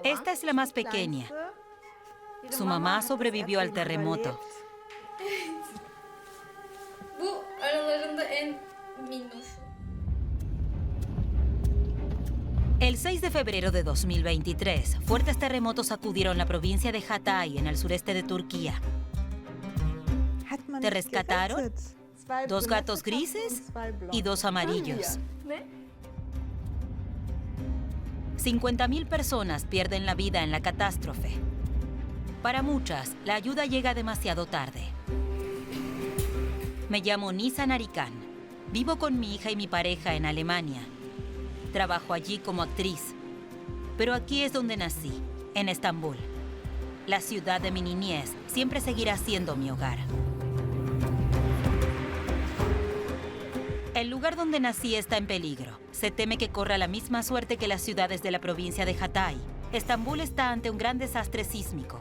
Esta es la más pequeña. Su mamá sobrevivió al terremoto. El 6 de febrero de 2023, fuertes terremotos sacudieron la provincia de Hatay, en el sureste de Turquía. ¿Te rescataron? 2 gatos grises y 2 amarillos. 50.000 personas pierden la vida en la catástrofe. Para muchas, la ayuda llega demasiado tarde. Me llamo Nisan Arikan. Vivo con mi hija y mi pareja en Alemania. Trabajo allí como actriz. Pero aquí es donde nací, en Estambul. La ciudad de mi niñez siempre seguirá siendo mi hogar. El lugar donde nací está en peligro. Se teme que corra la misma suerte que las ciudades de la provincia de Hatay. Estambul está ante un gran desastre sísmico.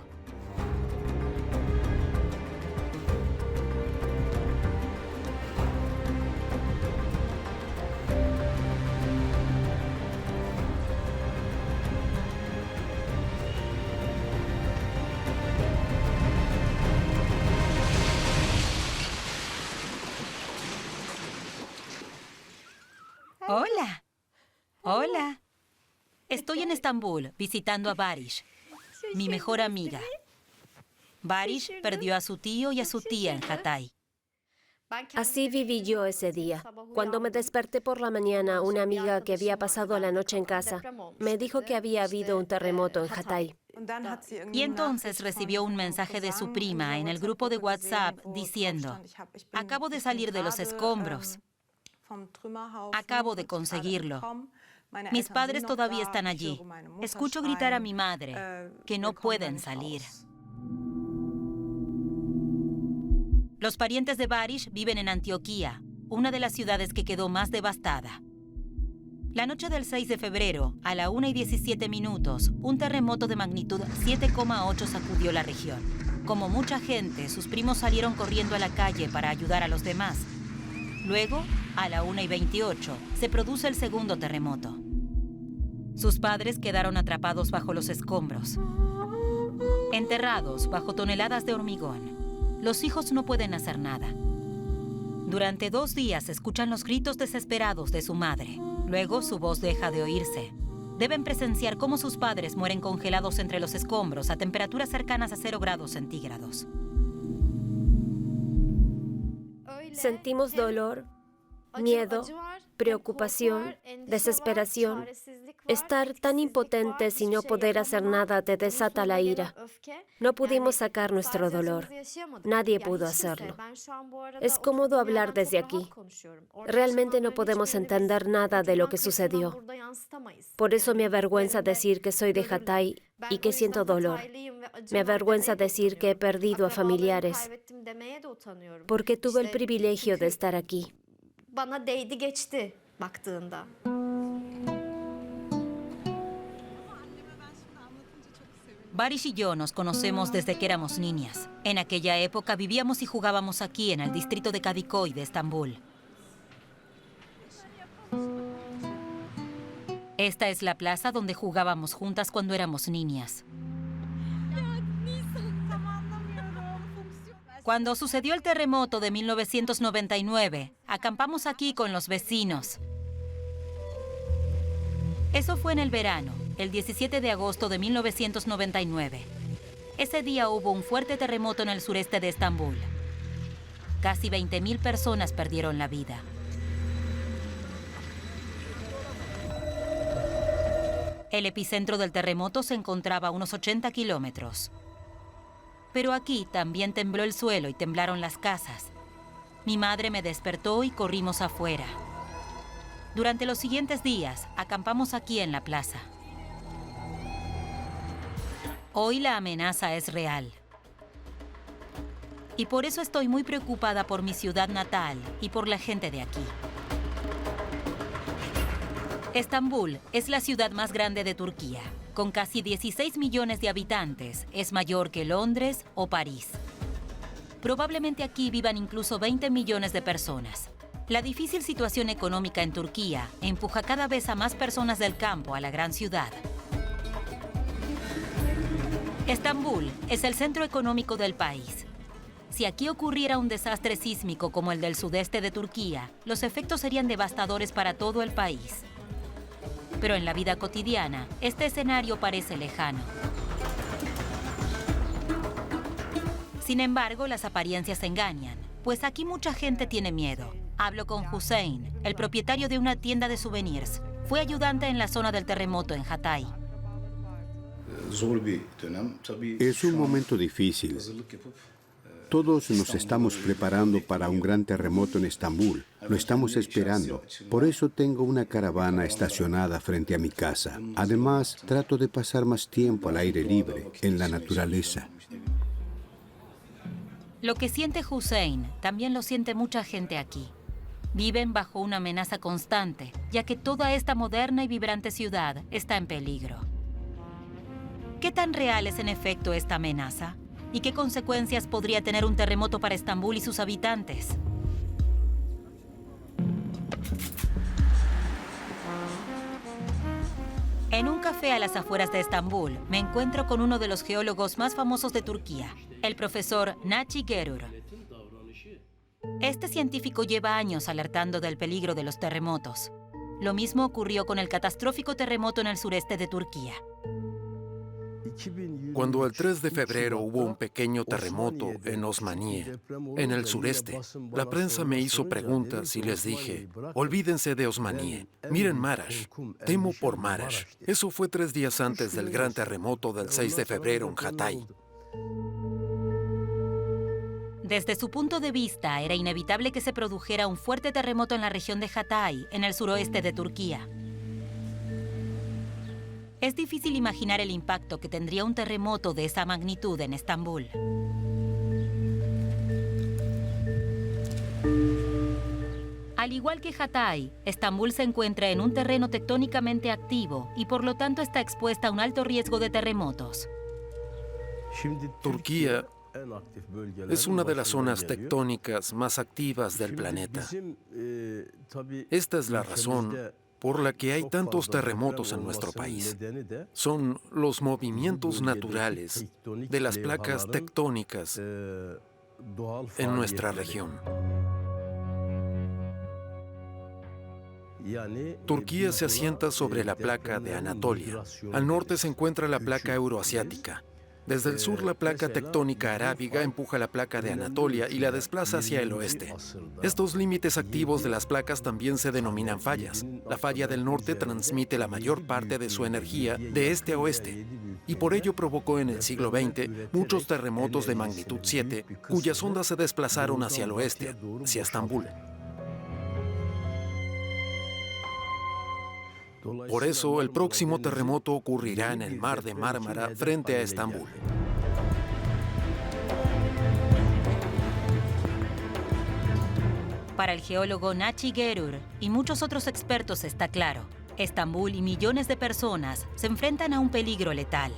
Hola. Hola. Estoy en Estambul visitando a Barish, mi mejor amiga. Barish perdió a su tío y a su tía en Hatay. Así viví yo ese día. Cuando me desperté por la mañana, una amiga que había pasado la noche en casa me dijo que había habido un terremoto en Hatay. Y entonces recibió un mensaje de su prima en el grupo de WhatsApp diciendo: acabo de salir de los escombros. Acabo de conseguirlo. Mis padres todavía están allí. Escucho gritar a mi madre que no pueden salir. Los parientes de Barish viven en Antioquía, una de las ciudades que quedó más devastada. La noche del 6 de febrero, a la 1:17, un terremoto de magnitud 7,8 sacudió la región. Como mucha gente, sus primos salieron corriendo a la calle para ayudar a los demás. Luego, a la 1:28, se produce el segundo terremoto. Sus padres quedaron atrapados bajo los escombros, enterrados bajo toneladas de hormigón. Los hijos no pueden hacer nada. Durante 2 días escuchan los gritos desesperados de su madre. Luego su voz deja de oírse. Deben presenciar cómo sus padres mueren congelados entre los escombros a temperaturas cercanas a 0 grados centígrados. Sentimos dolor, miedo, preocupación, desesperación. Estar tan impotentes y no poder hacer nada te desata la ira. No pudimos sacar nuestro dolor. Nadie pudo hacerlo. Es cómodo hablar desde aquí. Realmente no podemos entender nada de lo que sucedió. Por eso me avergüenza decir que soy de Hatay y que siento dolor. Me avergüenza decir que he perdido a familiares, porque tuve el privilegio de estar aquí. Barish y yo nos conocemos desde que éramos niñas. En aquella época vivíamos y jugábamos aquí en el distrito de Kadıköy de Estambul. Esta es la plaza donde jugábamos juntas cuando éramos niñas. Cuando sucedió el terremoto de 1999, acampamos aquí con los vecinos. Eso fue en el verano, el 17 de agosto de 1999. Ese día hubo un fuerte terremoto en el sureste de Estambul. Casi 20.000 personas perdieron la vida. El epicentro del terremoto se encontraba a unos 80 kilómetros. Pero aquí también tembló el suelo y temblaron las casas. Mi madre me despertó y corrimos afuera. Durante los siguientes días, acampamos aquí en la plaza. Hoy la amenaza es real. Y por eso estoy muy preocupada por mi ciudad natal y por la gente de aquí. Estambul es la ciudad más grande de Turquía. Con casi 16 millones de habitantes, es mayor que Londres o París. Probablemente aquí vivan incluso 20 millones de personas. La difícil situación económica en Turquía empuja cada vez a más personas del campo a la gran ciudad. Estambul es el centro económico del país. Si aquí ocurriera un desastre sísmico como el del sudeste de Turquía, los efectos serían devastadores para todo el país. Pero en la vida cotidiana, este escenario parece lejano. Sin embargo, las apariencias engañan, pues aquí mucha gente tiene miedo. Hablo con Hussein, el propietario de una tienda de souvenirs. Fue ayudante en la zona del terremoto en Hatay. Es un momento difícil. Todos nos estamos preparando para un gran terremoto en Estambul. Lo estamos esperando. Por eso tengo una caravana estacionada frente a mi casa. Además, trato de pasar más tiempo al aire libre, en la naturaleza. Lo que siente Hussein también lo siente mucha gente aquí. Viven bajo una amenaza constante, ya que toda esta moderna y vibrante ciudad está en peligro. ¿Qué tan real es en efecto esta amenaza? ¿Y qué consecuencias podría tener un terremoto para Estambul y sus habitantes? En un café a las afueras de Estambul, me encuentro con uno de los geólogos más famosos de Turquía, el profesor Naci Gerur. Este científico lleva años alertando del peligro de los terremotos. Lo mismo ocurrió con el catastrófico terremoto en el sureste de Turquía. Cuando el 3 de febrero hubo un pequeño terremoto en Osmaniye, en el sureste, la prensa me hizo preguntas y les dije, olvídense de Osmaniye, miren Marash, temo por Marash. Eso fue 3 días antes del gran terremoto del 6 de febrero en Hatay. Desde su punto de vista, era inevitable que se produjera un fuerte terremoto en la región de Hatay, en el suroeste de Turquía. Es difícil imaginar el impacto que tendría un terremoto de esa magnitud en Estambul. Al igual que Hatay, Estambul se encuentra en un terreno tectónicamente activo y por lo tanto está expuesta a un alto riesgo de terremotos. Turquía es una de las zonas tectónicas más activas del planeta. Esta es la razón por la que hay tantos terremotos en nuestro país. Son los movimientos naturales de las placas tectónicas en nuestra región. Turquía se asienta sobre la placa de Anatolia. Al norte se encuentra la placa euroasiática. Desde el sur, la placa tectónica arábiga empuja la placa de Anatolia y la desplaza hacia el oeste. Estos límites activos de las placas también se denominan fallas. La falla del norte transmite la mayor parte de su energía de este a oeste, y por ello provocó en el siglo XX muchos terremotos de magnitud 7, cuyas ondas se desplazaron hacia el oeste, hacia Estambul. Por eso, el próximo terremoto ocurrirá en el mar de Mármara frente a Estambul. Para el geólogo Naci Gerur y muchos otros expertos está claro, Estambul y millones de personas se enfrentan a un peligro letal.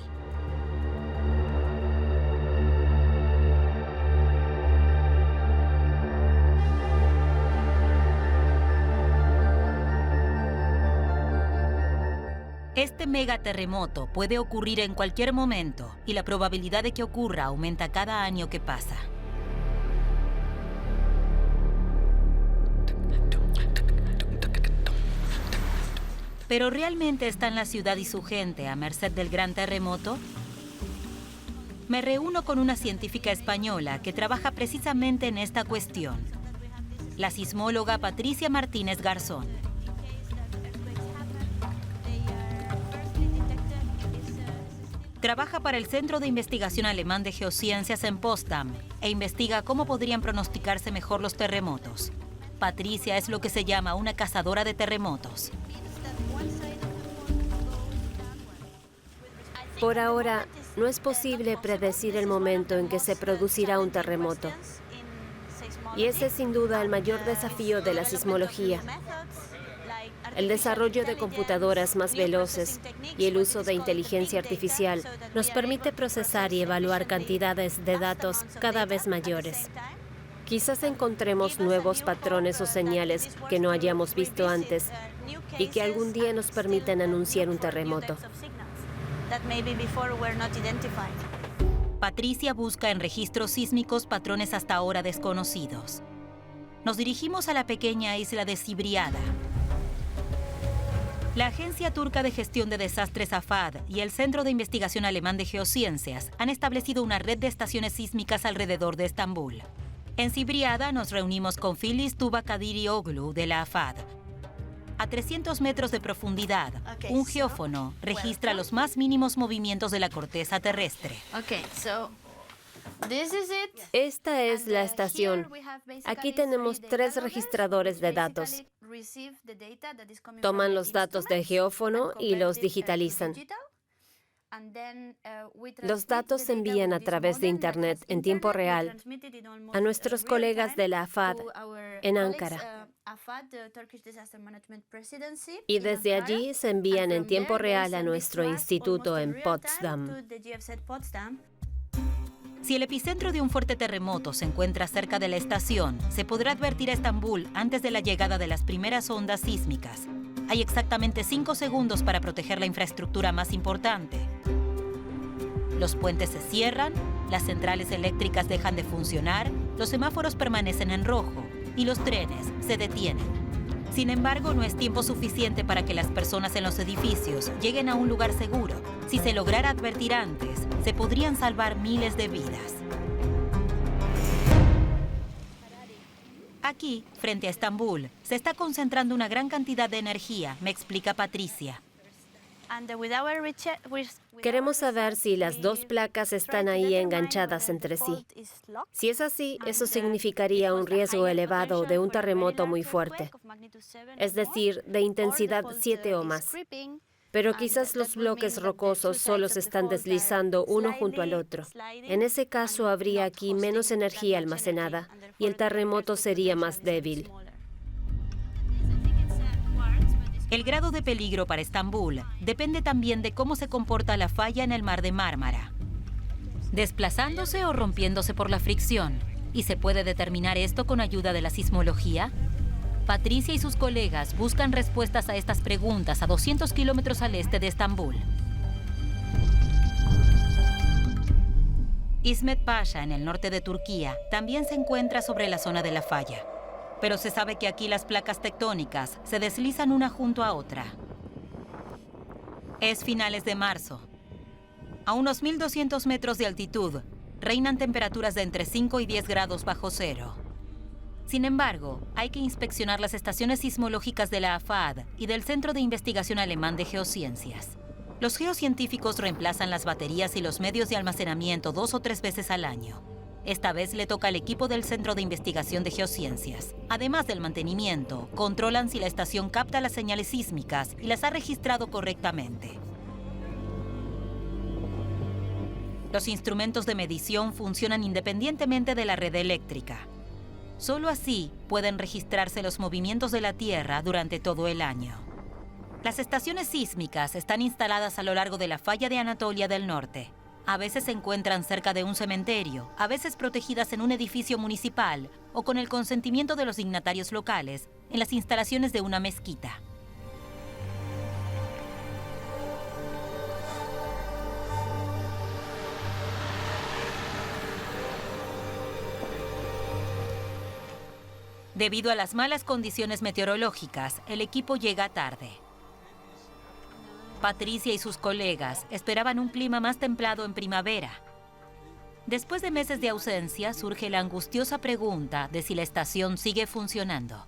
Este megaterremoto puede ocurrir en cualquier momento y la probabilidad de que ocurra aumenta cada año que pasa. ¿Pero realmente están la ciudad y su gente a merced del gran terremoto? Me reúno con una científica española que trabaja precisamente en esta cuestión, la sismóloga Patricia Martínez Garzón. Trabaja para el Centro de Investigación Alemán de Geociencias en Potsdam e investiga cómo podrían pronosticarse mejor los terremotos. Patricia es lo que se llama una cazadora de terremotos. Por ahora, no es posible predecir el momento en que se producirá un terremoto. Y ese es sin duda el mayor desafío de la sismología. El desarrollo de computadoras más veloces y el uso de inteligencia artificial nos permite procesar y evaluar cantidades de datos cada vez mayores. Quizás encontremos nuevos patrones o señales que no hayamos visto antes y que algún día nos permitan anunciar un terremoto. Patricia busca en registros sísmicos patrones hasta ahora desconocidos. Nos dirigimos a la pequeña isla de Cibriada. La Agencia Turca de Gestión de Desastres AFAD y el Centro de Investigación Alemán de Geociencias han establecido una red de estaciones sísmicas alrededor de Estambul. En Cibriada nos reunimos con Filiz Tubakadirioglu de la AFAD. A 300 metros de profundidad, un geófono registra los más mínimos movimientos de la corteza terrestre. Esta es la estación. Aquí tenemos 3 registradores de datos. Toman los datos del geófono y los digitalizan. Los datos se envían a través de Internet en tiempo real a nuestros colegas de la AFAD en Ankara. Y desde allí se envían en tiempo real a nuestro instituto en Potsdam. Si el epicentro de un fuerte terremoto se encuentra cerca de la estación, se podrá advertir a Estambul antes de la llegada de las primeras ondas sísmicas. Hay exactamente 5 segundos para proteger la infraestructura más importante. Los puentes se cierran, las centrales eléctricas dejan de funcionar, los semáforos permanecen en rojo y los trenes se detienen. Sin embargo, no es tiempo suficiente para que las personas en los edificios lleguen a un lugar seguro. Si se lograra advertir antes, se podrían salvar miles de vidas. Aquí, frente a Estambul, se está concentrando una gran cantidad de energía, me explica Patricia. Queremos saber si las 2 placas están ahí enganchadas entre sí. Si es así, eso significaría un riesgo elevado de un terremoto muy fuerte, es decir, de intensidad 7 o más. Pero quizás los bloques rocosos solo se están deslizando uno junto al otro. En ese caso, habría aquí menos energía almacenada y el terremoto sería más débil. El grado de peligro para Estambul depende también de cómo se comporta la falla en el mar de Mármara, desplazándose o rompiéndose por la fricción. ¿Y se puede determinar esto con ayuda de la sismología? Patricia y sus colegas buscan respuestas a estas preguntas a 200 kilómetros al este de Estambul. İsmet Paşa, en el norte de Turquía, también se encuentra sobre la zona de la falla. Pero se sabe que aquí las placas tectónicas se deslizan una junto a otra. Es finales de marzo. A unos 1.200 metros de altitud, reinan temperaturas de entre 5 y 10 grados bajo cero. Sin embargo, hay que inspeccionar las estaciones sismológicas de la AFAD y del Centro de Investigación Alemán de Geociencias. Los geocientíficos reemplazan las baterías y los medios de almacenamiento 2 o 3 veces al año. Esta vez le toca al equipo del Centro de Investigación de Geociencias. Además del mantenimiento, controlan si la estación capta las señales sísmicas y las ha registrado correctamente. Los instrumentos de medición funcionan independientemente de la red eléctrica. Solo así pueden registrarse los movimientos de la Tierra durante todo el año. Las estaciones sísmicas están instaladas a lo largo de la falla de Anatolia del Norte. A veces se encuentran cerca de un cementerio, a veces protegidas en un edificio municipal o con el consentimiento de los dignatarios locales en las instalaciones de una mezquita. Debido a las malas condiciones meteorológicas, el equipo llega tarde. Patricia y sus colegas esperaban un clima más templado en primavera. Después de meses de ausencia, surge la angustiosa pregunta de si la estación sigue funcionando.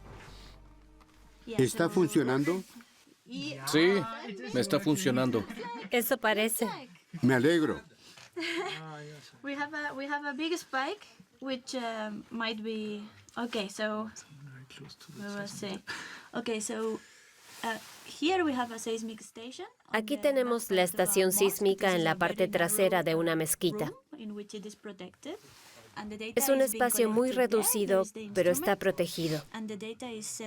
¿Está funcionando? Sí, me está funcionando. Eso parece. Me alegro. We have a big spike, which might be okay. So we will see. Okay, so here we have a seismic station. Aquí tenemos la estación sísmica en la parte trasera de una mezquita. Es un espacio muy reducido, pero está protegido.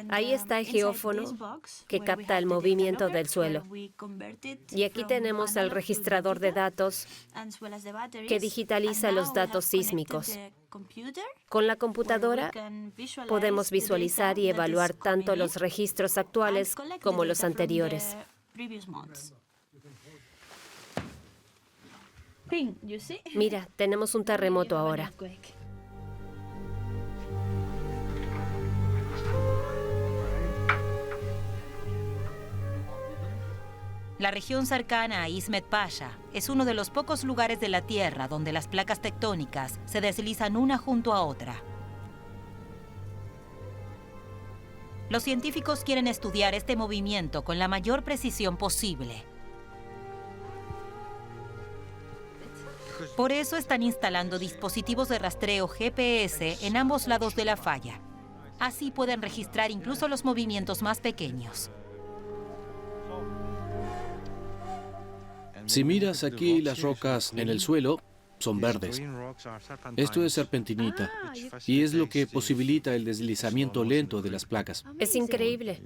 Ahí está el geófono que capta el movimiento del suelo. Y aquí tenemos el registrador de datos que digitaliza los datos sísmicos. Con la computadora podemos visualizar y evaluar tanto los registros actuales como los anteriores. ping, you see? Mira, tenemos un terremoto ahora. La región cercana a İzmit Paşa es uno de los pocos lugares de la Tierra donde las placas tectónicas se deslizan una junto a otra. Los científicos quieren estudiar este movimiento con la mayor precisión posible. Por eso están instalando dispositivos de rastreo GPS en ambos lados de la falla. Así pueden registrar incluso los movimientos más pequeños. Si miras aquí, las rocas en el suelo son verdes. Esto es serpentinita y es lo que posibilita el deslizamiento lento de las placas. Es increíble.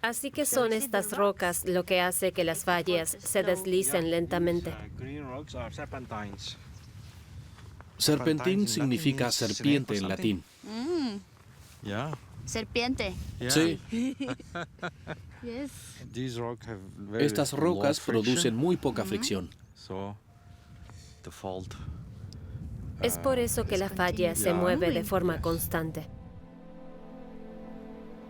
Así que son estas rocas lo que hace que las fallas se deslicen lentamente. Serpentín significa serpiente en latín. Serpiente. Sí. Yes. Estas rocas producen muy poca fricción. Es por eso que la falla se mueve de forma constante.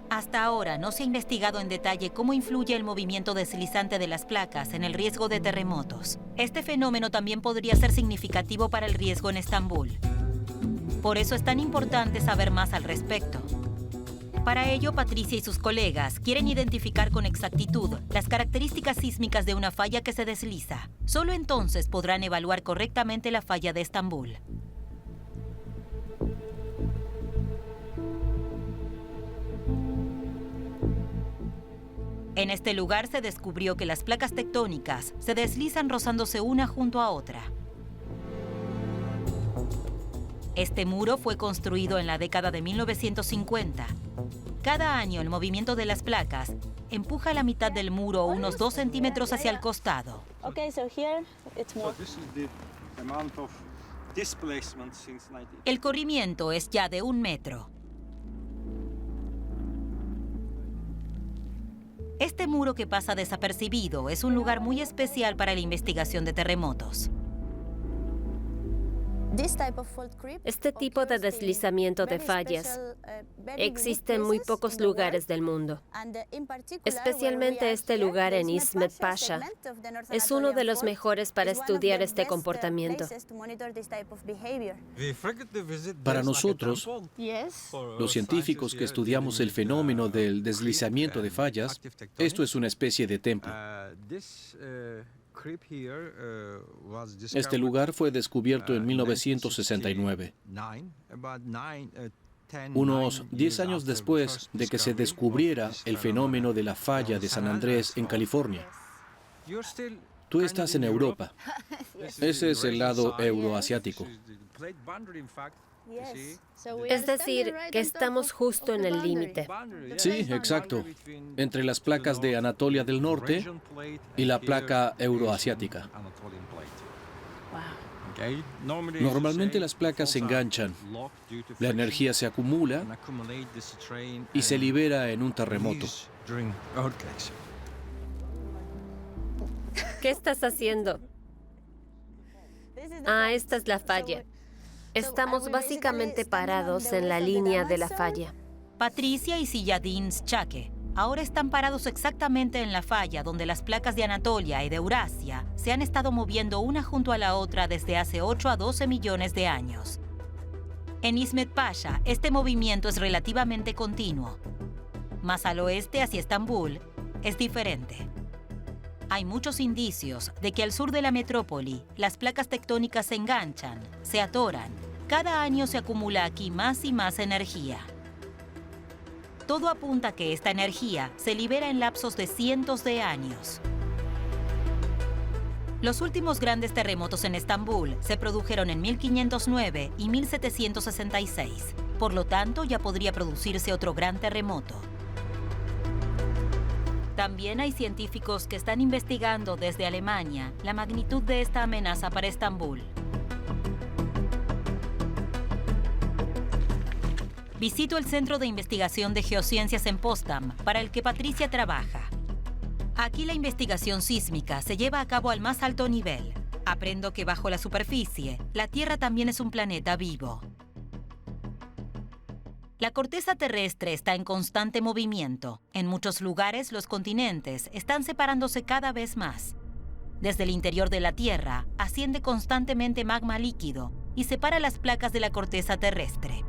Hasta ahora no se ha investigado en detalle cómo influye el movimiento deslizante de las placas en el riesgo de terremotos. Este fenómeno también podría ser significativo para el riesgo en Estambul. Por eso es tan importante saber más al respecto. Para ello, Patricia y sus colegas quieren identificar con exactitud las características sísmicas de una falla que se desliza. Solo entonces podrán evaluar correctamente la falla de Estambul. En este lugar se descubrió que las placas tectónicas se deslizan rozándose una junto a otra. Este muro fue construido en la década de 1950. Cada año el movimiento de las placas empuja la mitad del muro unos 2 centímetros hacia el costado. El corrimiento es ya de 1 metro. Este muro que pasa desapercibido es un lugar muy especial para la investigación de terremotos. Este tipo de deslizamiento de fallas existe en muy pocos lugares del mundo. Especialmente este lugar en İzmit Paşa es uno de los mejores para estudiar este comportamiento. Para nosotros, los científicos que estudiamos el fenómeno del deslizamiento de fallas, esto es una especie de templo. Este lugar fue descubierto en 1969, unos 10 años después de que se descubriera el fenómeno de la falla de San Andrés en California. Tú estás en Europa. Ese es el lado euroasiático. Es decir, que estamos justo en el límite. Sí, exacto. Entre las placas de Anatolia del Norte y la placa euroasiática. Normalmente las placas se enganchan, la energía se acumula y se libera en un terremoto. ¿Qué estás haciendo? Ah, esta es la falla. Estamos básicamente parados en la línea de la falla. Patricia y Ziladin Shake ahora están parados exactamente en la falla donde las placas de Anatolia y de Eurasia se han estado moviendo una junto a la otra desde hace 8 a 12 millones de años. En İzmit Paşa, este movimiento es relativamente continuo. Más al oeste, hacia Estambul, es diferente. Hay muchos indicios de que al sur de la metrópoli, las placas tectónicas se enganchan, se atoran. Cada año se acumula aquí más y más energía. Todo apunta a que esta energía se libera en lapsos de cientos de años. Los últimos grandes terremotos en Estambul se produjeron en 1509 y 1766. Por lo tanto, ya podría producirse otro gran terremoto. También hay científicos que están investigando desde Alemania la magnitud de esta amenaza para Estambul. Visito el Centro de Investigación de Geociencias en Potsdam, para el que Patricia trabaja. Aquí la investigación sísmica se lleva a cabo al más alto nivel. Aprendo que bajo la superficie, la Tierra también es un planeta vivo. La corteza terrestre está en constante movimiento. En muchos lugares, los continentes están separándose cada vez más. Desde el interior de la Tierra, asciende constantemente magma líquido y separa las placas de la corteza terrestre.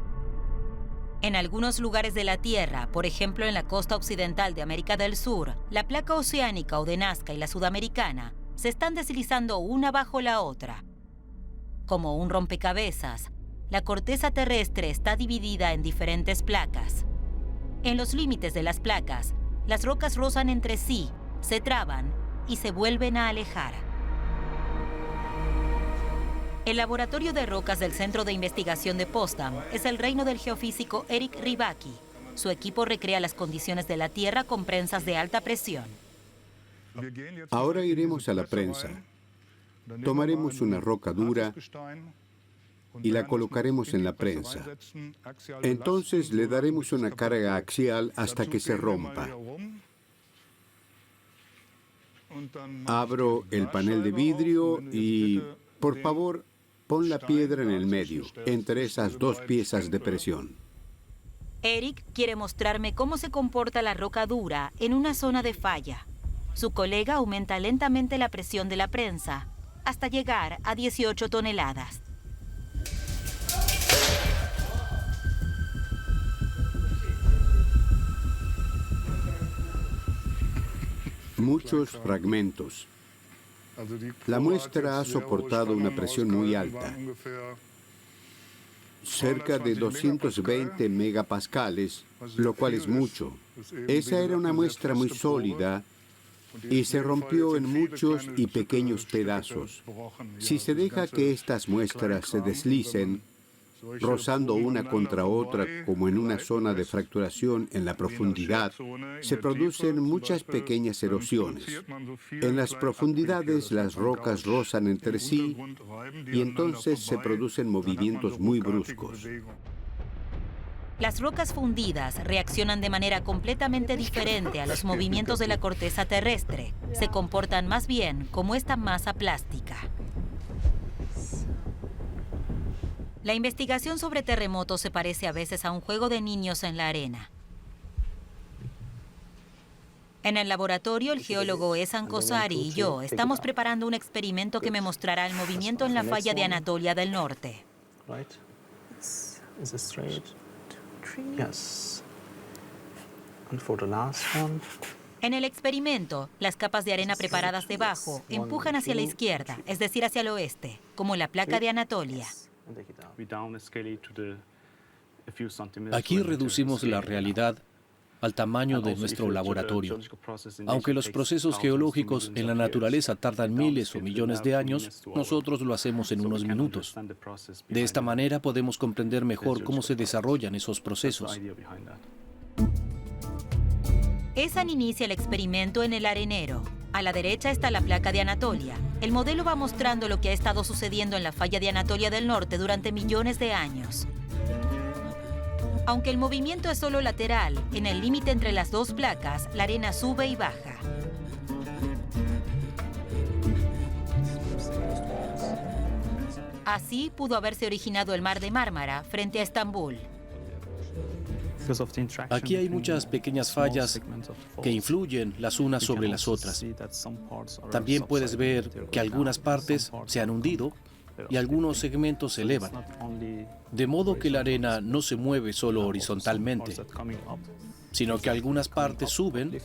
En algunos lugares de la Tierra, por ejemplo en la costa occidental de América del Sur, la placa oceánica o de Nazca y la sudamericana se están deslizando una bajo la otra. Como un rompecabezas, la corteza terrestre está dividida en diferentes placas. En los límites de las placas, las rocas rozan entre sí, se traban y se vuelven a alejar. El laboratorio de rocas del Centro de Investigación de Potsdam es el reino del geofísico Erik Rybacki. Su equipo recrea las condiciones de la Tierra con prensas de alta presión. Ahora iremos a la prensa. Tomaremos una roca dura y la colocaremos en la prensa. Entonces le daremos una carga axial hasta que se rompa. Abro el panel de vidrio y, por favor, pon la piedra en el medio, entre esas dos piezas de presión. Erik quiere mostrarme cómo se comporta la roca dura en una zona de falla. Su colega aumenta lentamente la presión de la prensa hasta llegar a 18 toneladas. Muchos fragmentos. La muestra ha soportado una presión muy alta, cerca de 220 megapascales, lo cual es mucho. Esa era una muestra muy sólida y se rompió en muchos y pequeños pedazos. Si se deja que estas muestras se deslicen, rozando una contra otra como en una zona de fracturación en la profundidad, se producen muchas pequeñas erosiones. En las profundidades las rocas rozan entre sí y entonces se producen movimientos muy bruscos. Las rocas fundidas reaccionan de manera completamente diferente a los movimientos de la corteza terrestre. Se comportan más bien como esta masa plástica. La investigación sobre terremotos se parece a veces a un juego de niños en la arena. En el laboratorio, el geólogo Ehsan Kosari y yo estamos preparando un experimento que me mostrará el movimiento en la falla de Anatolia del Norte. En el experimento, las capas de arena preparadas debajo empujan hacia la izquierda, es decir, hacia el oeste, como la placa de Anatolia. Aquí reducimos la realidad al tamaño de nuestro laboratorio. Aunque los procesos geológicos en la naturaleza tardan miles o millones de años, nosotros lo hacemos en unos minutos. De esta manera podemos comprender mejor cómo se desarrollan esos procesos. Ehsan inicia el experimento en el arenero. A la derecha está la placa de Anatolia. El modelo va mostrando lo que ha estado sucediendo en la falla de Anatolia del Norte durante millones de años. Aunque el movimiento es solo lateral, en el límite entre las dos placas, la arena sube y baja. Así pudo haberse originado el mar de Mármara frente a Estambul. Aquí hay muchas pequeñas fallas que influyen las unas sobre las otras. También puedes ver que algunas partes se han hundido y algunos segmentos se elevan, de modo que la arena no se mueve solo horizontalmente, sino que algunas partes suben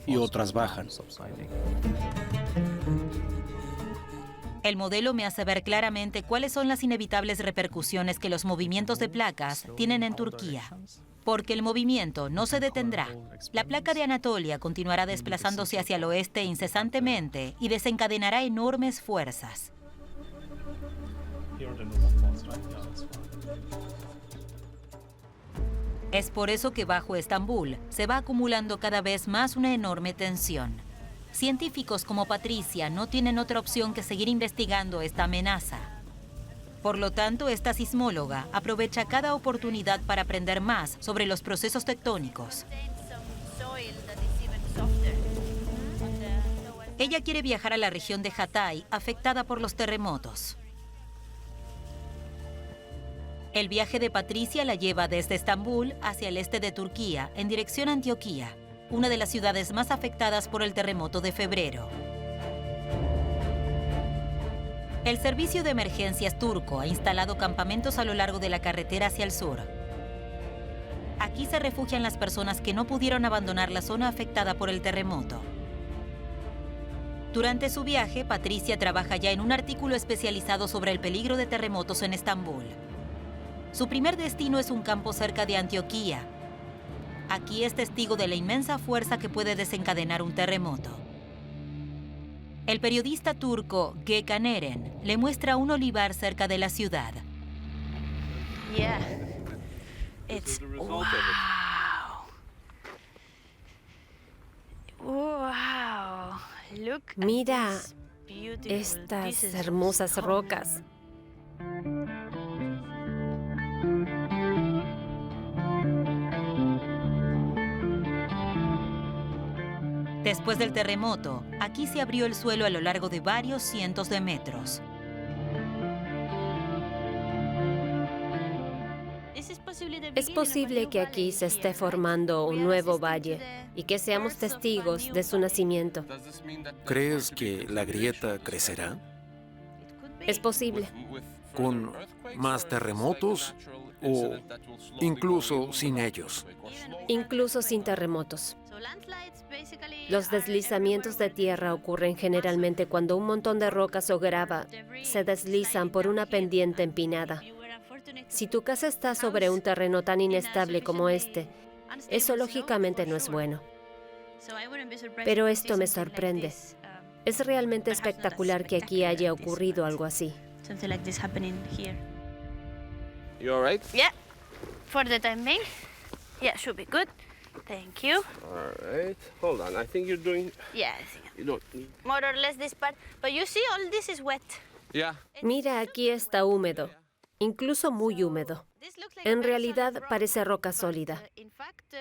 y otras bajan. El modelo me hace ver claramente cuáles son las inevitables repercusiones que los movimientos de placas tienen en Turquía. Porque el movimiento no se detendrá. La placa de Anatolia continuará desplazándose hacia el oeste incesantemente y desencadenará enormes fuerzas. Es por eso que bajo Estambul se va acumulando cada vez más una enorme tensión. Científicos como Patricia no tienen otra opción que seguir investigando esta amenaza. Por lo tanto, esta sismóloga aprovecha cada oportunidad para aprender más sobre los procesos tectónicos. Ella quiere viajar a la región de Hatay, afectada por los terremotos. El viaje de Patricia la lleva desde Estambul hacia el este de Turquía, en dirección a Antioquía, una de las ciudades más afectadas por el terremoto de febrero. El servicio de emergencias turco ha instalado campamentos a lo largo de la carretera hacia el sur. Aquí se refugian las personas que no pudieron abandonar la zona afectada por el terremoto. Durante su viaje, Patricia trabaja ya en un artículo especializado sobre el peligro de terremotos en Estambul. Su primer destino es un campo cerca de Antioquía. Aquí es testigo de la inmensa fuerza que puede desencadenar un terremoto. El periodista turco Gökhan Eren le muestra un olivar cerca de la ciudad. Wow. Wow. Look at Mira this beautiful- estas this is hermosas so- rocas. Después del terremoto, aquí se abrió el suelo a lo largo de varios cientos de metros. Es posible que aquí se esté formando un nuevo valle y que seamos testigos de su nacimiento. ¿Crees que la grieta crecerá? Es posible. ¿Con más terremotos o incluso sin ellos? Incluso sin terremotos. Los deslizamientos de tierra ocurren generalmente cuando un montón de rocas o grava se deslizan por una pendiente empinada. Si tu casa está sobre un terreno tan inestable como este, eso lógicamente no es bueno. Pero esto me sorprende. Es realmente espectacular que aquí haya ocurrido algo así. You all right? Yeah, for the time being. Yeah, should be good. Thank you. All right. Hold on. I think you're doing. Yeah, I think You don't need. more or less this part. But you see, all this is wet. Yeah. Mira, aquí está húmedo, incluso muy húmedo. This looks like En a very realidad solid rock, parece roca but, sólida, in fact,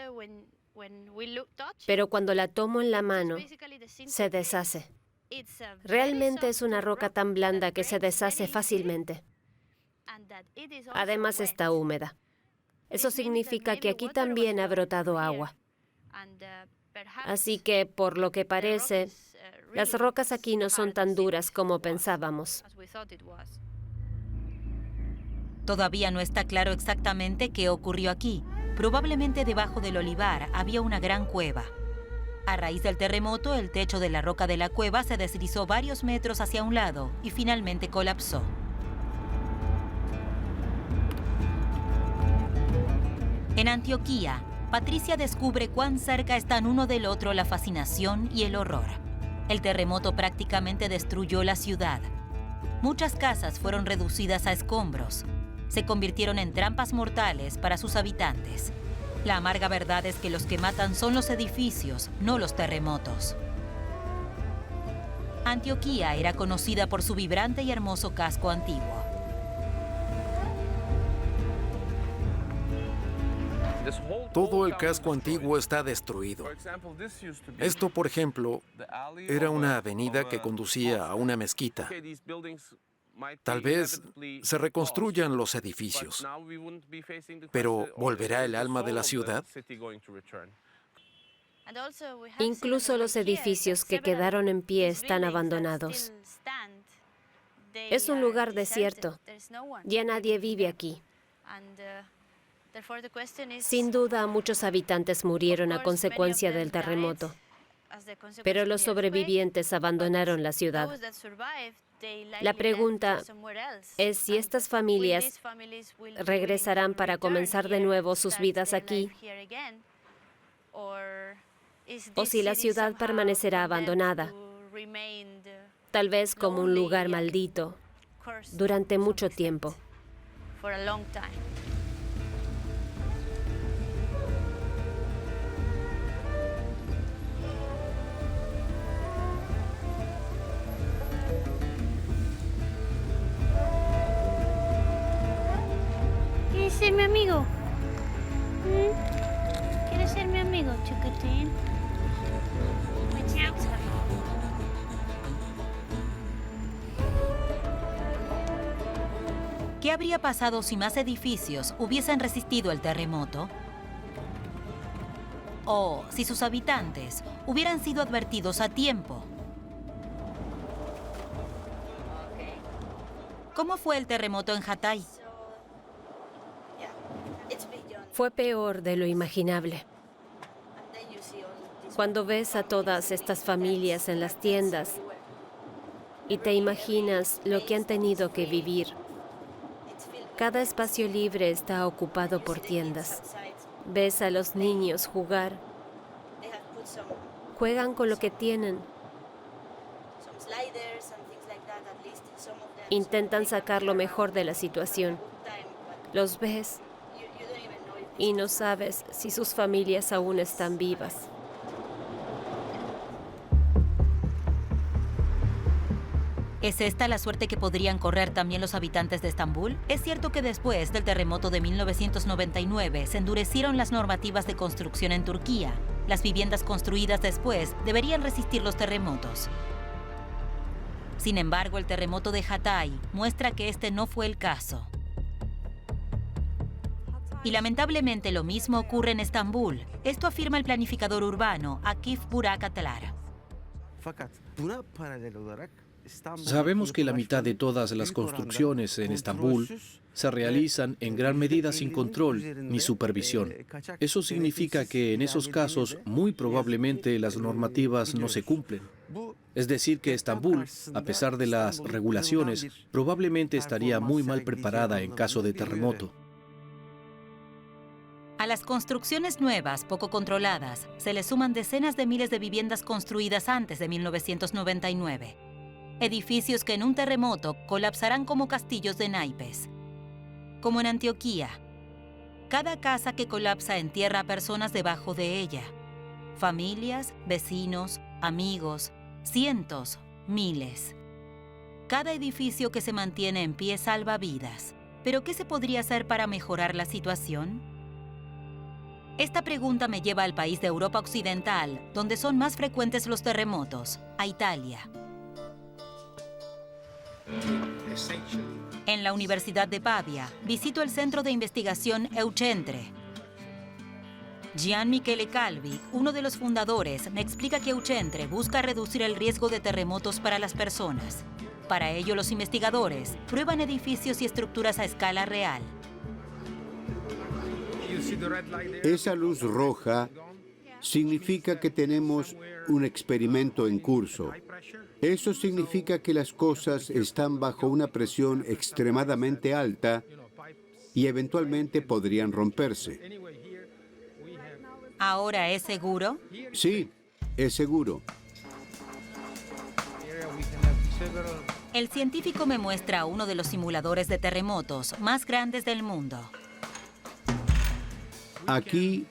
when we touch it, pero cuando la tomo en la it's mano, basically the sinter se plate. deshace. It's a very Realmente es soft una roca rock tan blanda that que se breaks deshace very easily, fácilmente. and that it is also Además wet. está húmeda. Eso This means that significa que maybe aquí water was también ha stored brotado here, agua. and, perhaps Así que, por lo que the rock parece, is, really las rocas aquí no son hard tan as it duras como was, pensábamos. as we thought it was. Todavía no está claro exactamente qué ocurrió aquí. Probablemente debajo del olivar había una gran cueva. A raíz del terremoto, el techo de la roca de la cueva se deslizó varios metros hacia un lado y finalmente colapsó. En Antioquía, Patricia descubre cuán cerca están uno del otro la fascinación y el horror. El terremoto prácticamente destruyó la ciudad. Muchas casas fueron reducidas a escombros. Se convirtieron en trampas mortales para sus habitantes. La amarga verdad es que los que matan son los edificios, no los terremotos. Antioquía era conocida por su vibrante y hermoso casco antiguo. This whole Todo el town casco is destroyed. antiguo está destruido. For example, this used to be Esto, por ejemplo, the alley era of una a- avenida of que a conducía a una mezquita. Okay, these buildings might Tal be vez inevitably se reconstruyan los lost, edificios, but now we wouldn't be facing the pero question, or ¿volverá is el the alma de soul la of the ciudad? city going to return? And also we have Incluso seen los over here edificios that que several quedaron en pie these están buildings that abandonados. still stand, they Es un are lugar deserted. desierto. There's no one Ya nadie living vive there. aquí. And, therefore the question is, Sin duda, muchos habitantes murieron a of course, consecuencia many of del them terremoto, died as the consequence pero of los the earthquake, sobrevivientes abandonaron la ciudad. those that survived, they La likely left pregunta somewhere else. es si And estas will familias these families will be regresarán willing to para return comenzar de here, nuevo sus start vidas their aquí, life here again? Or is o this si la city ciudad somehow permanecerá condemned abandonada, to remain tal vez como un lonely lugar and maldito, cursed durante to some mucho extent tiempo. for a long time? ¿Quieres ser mi amigo? ¿Quieres ser mi amigo, chiquitín? ¿Qué habría pasado si más edificios hubiesen resistido el terremoto? O si sus habitantes hubieran sido advertidos a tiempo. ¿Cómo fue el terremoto en Hatay? Fue peor de lo imaginable. Cuando ves a todas estas familias en las tiendas y te imaginas lo que han tenido que vivir, cada espacio libre está ocupado por tiendas. Ves a los niños jugar. Juegan con lo que tienen. Intentan sacar lo mejor de la situación. Los ves y no sabes si sus familias aún están vivas. ¿Es esta la suerte que podrían correr también los habitantes de Estambul? Es cierto que después del terremoto de 1999 se endurecieron las normativas de construcción en Turquía. Las viviendas construidas después deberían resistir los terremotos. Sin embargo, el terremoto de Hatay muestra que este no fue el caso. Y lamentablemente lo mismo ocurre en Estambul. Esto afirma el planificador urbano Akif Burak Atalar. Sabemos que la mitad de todas las construcciones en Estambul se realizan en gran medida sin control ni supervisión. Eso significa que en esos casos muy probablemente las normativas no se cumplen. Es decir, que Estambul, a pesar de las regulaciones, probablemente estaría muy mal preparada en caso de terremoto. A las construcciones nuevas, poco controladas, se le suman decenas de miles de viviendas construidas antes de 1999. Edificios que en un terremoto colapsarán como castillos de naipes. Como en Antioquía. Cada casa que colapsa entierra a personas debajo de ella. Familias, vecinos, amigos, cientos, miles. Cada edificio que se mantiene en pie salva vidas. ¿Pero qué se podría hacer para mejorar la situación? Esta pregunta me lleva al país de Europa Occidental, donde son más frecuentes los terremotos, a Italia. En la Universidad de Pavia, visito el centro de investigación Eucentre. Gian Michele Calvi, uno de los fundadores, me explica que Eucentre busca reducir el riesgo de terremotos para las personas. Para ello, los investigadores prueban edificios y estructuras a escala real. Esa luz roja significa que tenemos un experimento en curso. Eso significa que las cosas están bajo una presión extremadamente alta y eventualmente podrían romperse. ¿Ahora es seguro? Sí, es seguro. El científico me muestra uno de los simuladores de terremotos más grandes del mundo. Aquí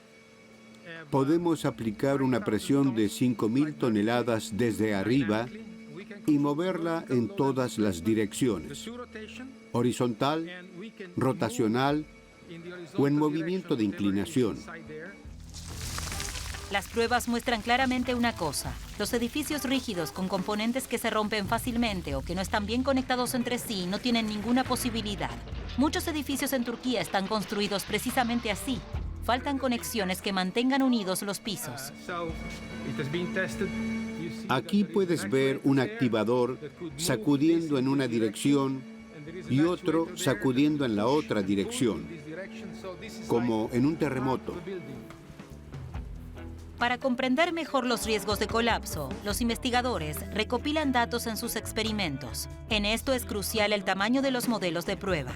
podemos aplicar una presión de 5.000 toneladas desde arriba y moverla en todas las direcciones, horizontal, rotacional o en movimiento de inclinación. Las pruebas muestran claramente una cosa. Los edificios rígidos con componentes que se rompen fácilmente o que no están bien conectados entre sí no tienen ninguna posibilidad. Muchos edificios en Turquía están construidos precisamente así. Faltan conexiones que mantengan unidos los pisos. Aquí puedes ver un activador sacudiendo en una dirección y otro sacudiendo en la otra dirección, como en un terremoto. Para comprender mejor los riesgos de colapso, los investigadores recopilan datos en sus experimentos. En esto es crucial el tamaño de los modelos de prueba.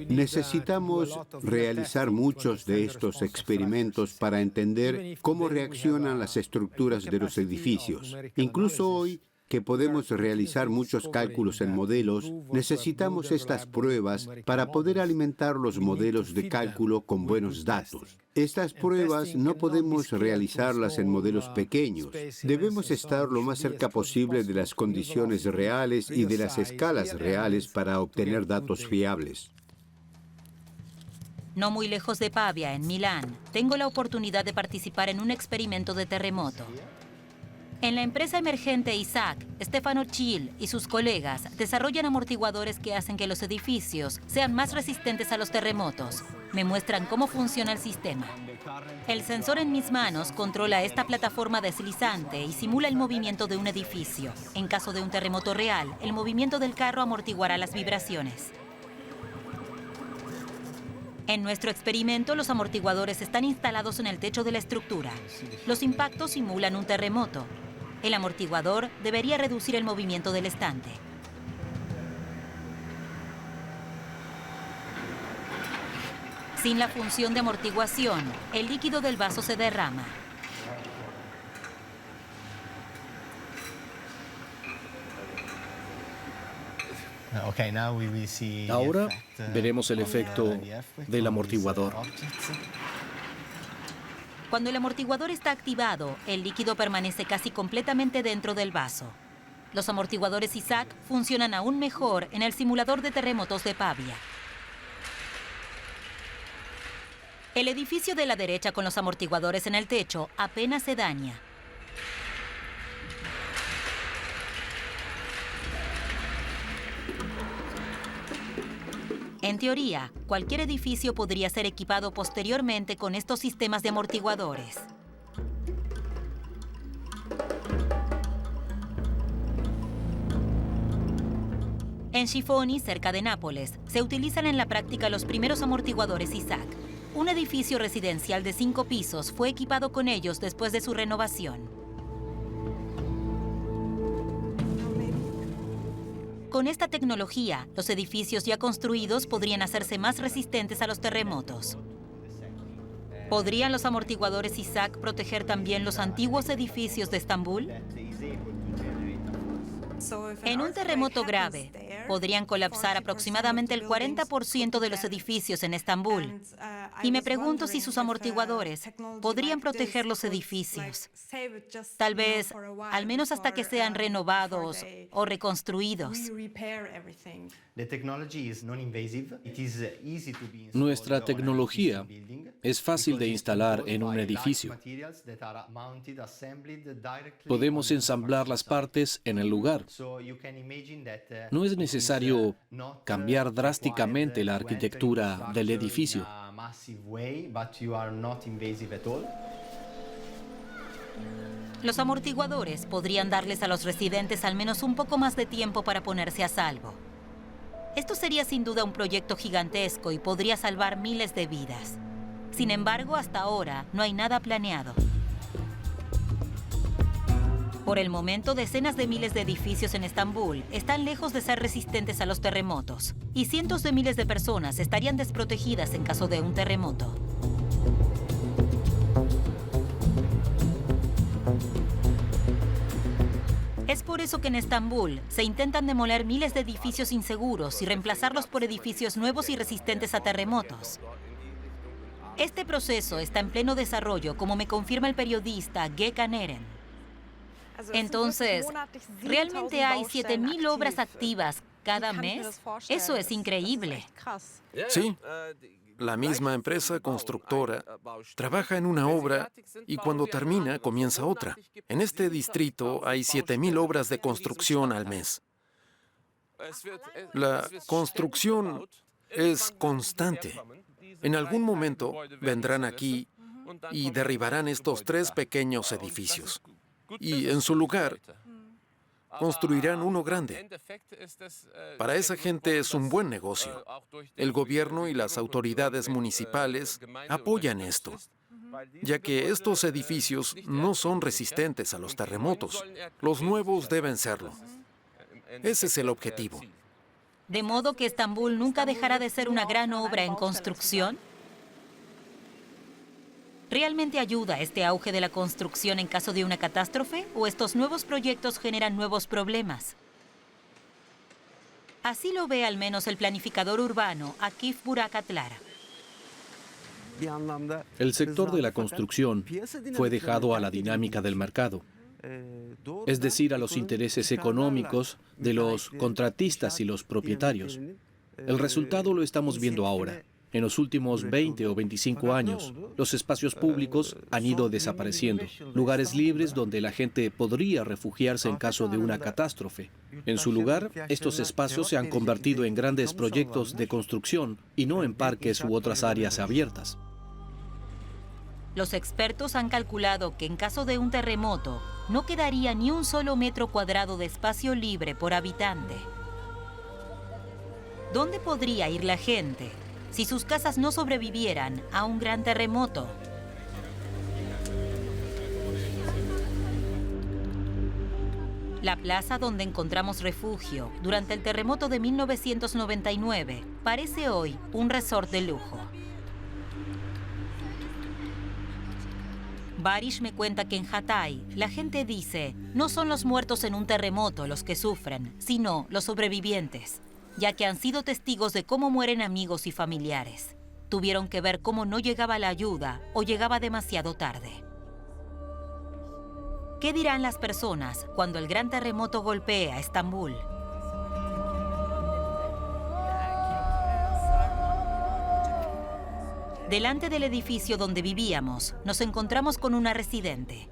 Necesitamos realizar muchos de estos experimentos para entender cómo reaccionan las estructuras de los edificios. Incluso hoy, que podemos realizar muchos cálculos en modelos, necesitamos estas pruebas para poder alimentar los modelos de cálculo con buenos datos. Estas pruebas no podemos realizarlas en modelos pequeños. Debemos estar lo más cerca posible de las condiciones reales y de las escalas reales para obtener datos fiables. No muy lejos de Pavia, en Milán, tengo la oportunidad de participar en un experimento de terremoto. En la empresa emergente Isaac, Stefano Chill y sus colegas desarrollan amortiguadores que hacen que los edificios sean más resistentes a los terremotos. Me muestran cómo funciona el sistema. El sensor en mis manos controla esta plataforma deslizante y simula el movimiento de un edificio. En caso de un terremoto real, el movimiento del carro amortiguará las vibraciones. En nuestro experimento, los amortiguadores están instalados en el techo de la estructura. Los impactos simulan un terremoto. El amortiguador debería reducir el movimiento del estante. Sin la función de amortiguación, el líquido del vaso se derrama. Ahora veremos el efecto del amortiguador. Cuando el amortiguador está activado, el líquido permanece casi completamente dentro del vaso. Los amortiguadores Isaac funcionan aún mejor en el simulador de terremotos de Pavia. El edificio de la derecha con los amortiguadores en el techo apenas se daña. En teoría, cualquier edificio podría ser equipado posteriormente con estos sistemas de amortiguadores. En Schifoni, cerca de Nápoles, se utilizan en la práctica los primeros amortiguadores Isaac. Un edificio residencial de 5 pisos fue equipado con ellos después de su renovación. Con esta tecnología, los edificios ya construidos podrían hacerse más resistentes a los terremotos. ¿Podrían los amortiguadores Isaac proteger también los antiguos edificios de Estambul? En un terremoto grave, podrían colapsar aproximadamente el 40% de los edificios en Estambul. Y me pregunto si sus amortiguadores podrían proteger los edificios. Tal vez, al menos hasta que sean renovados o reconstruidos. Nuestra tecnología es fácil de instalar en un edificio. Podemos ensamblar las partes en el lugar. No es necesario cambiar drásticamente la arquitectura del edificio. Los amortiguadores podrían darles a los residentes al menos un poco más de tiempo para ponerse a salvo. Esto sería sin duda un proyecto gigantesco y podría salvar miles de vidas. Sin embargo, hasta ahora no hay nada planeado. Por el momento, decenas de miles de edificios en Estambul están lejos de ser resistentes a los terremotos, y cientos de miles de personas estarían desprotegidas en caso de un terremoto. Es por eso que en Estambul se intentan demoler miles de edificios inseguros y reemplazarlos por edificios nuevos y resistentes a terremotos. Este proceso está en pleno desarrollo, como me confirma el periodista Gökhan Eren. Entonces, ¿realmente hay 7.000 obras activas cada mes? Eso es increíble. Sí, la misma empresa constructora trabaja en una obra y cuando termina comienza otra. En este distrito hay 7.000 obras de construcción al mes. La construcción es constante. En algún momento vendrán aquí y derribarán estos 3 pequeños edificios. Y en su lugar construirán uno grande. Para esa gente es un buen negocio. El gobierno y las autoridades municipales apoyan esto, ya que estos edificios no son resistentes a los terremotos. Los nuevos deben serlo. Ese es el objetivo. ¿De modo que Estambul nunca dejará de ser una gran obra en construcción? ¿Realmente ayuda este auge de la construcción en caso de una catástrofe o estos nuevos proyectos generan nuevos problemas? Así lo ve al menos el planificador urbano Akif Burak Atlara. El sector de la construcción fue dejado a la dinámica del mercado, es decir, a los intereses económicos de los contratistas y los propietarios. El resultado lo estamos viendo ahora. En los últimos 20 o 25 años, los espacios públicos han ido desapareciendo, lugares libres donde la gente podría refugiarse en caso de una catástrofe. En su lugar, estos espacios se han convertido en grandes proyectos de construcción y no en parques u otras áreas abiertas. Los expertos han calculado que en caso de un terremoto, no quedaría ni un solo metro cuadrado de espacio libre por habitante. ¿Dónde podría ir la gente si sus casas no sobrevivieran a un gran terremoto? La plaza donde encontramos refugio durante el terremoto de 1999 parece hoy un resort de lujo. Barish me cuenta que en Hatay la gente dice, no son los muertos en un terremoto los que sufren, sino los sobrevivientes, ya que han sido testigos de cómo mueren amigos y familiares. Tuvieron que ver cómo no llegaba la ayuda o llegaba demasiado tarde. ¿Qué dirán las personas cuando el gran terremoto golpea Estambul? Delante del edificio donde vivíamos, nos encontramos con una residente.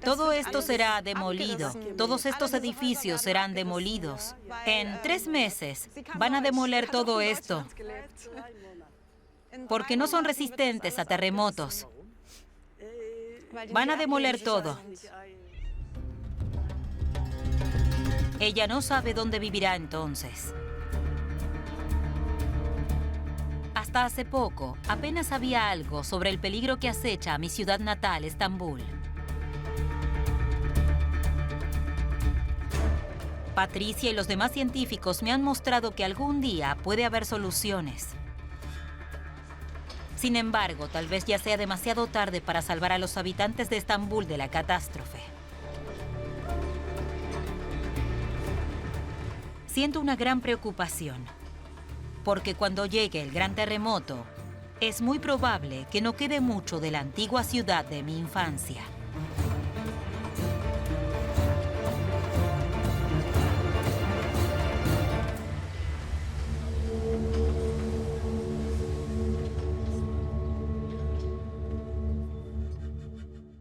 Todo esto será demolido. Todos estos edificios serán demolidos. En 3 meses van a demoler todo esto. Porque no son resistentes a terremotos. Van a demoler todo. Ella no sabe dónde vivirá entonces. Hasta hace poco, apenas sabía algo sobre el peligro que acecha a mi ciudad natal, Estambul. Patricia y los demás científicos me han mostrado que algún día puede haber soluciones. Sin embargo, tal vez ya sea demasiado tarde para salvar a los habitantes de Estambul de la catástrofe. Siento una gran preocupación, porque cuando llegue el gran terremoto, es muy probable que no quede mucho de la antigua ciudad de mi infancia.